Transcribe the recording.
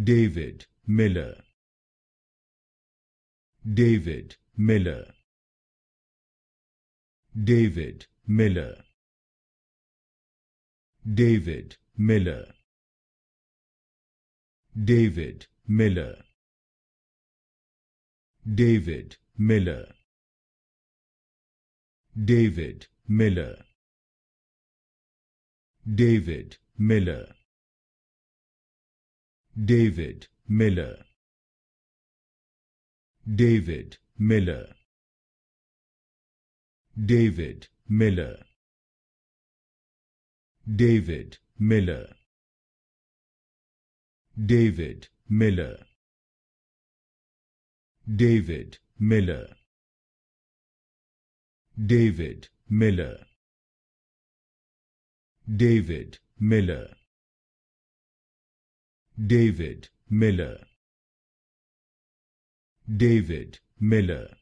David Miller, David Miller, David Miller, David Miller, David Miller, David Miller, David Miller, David Miller, David Miller, David Miller, David Miller, David Miller, David Miller, David Miller, David Miller, David Miller, David Miller, David Miller,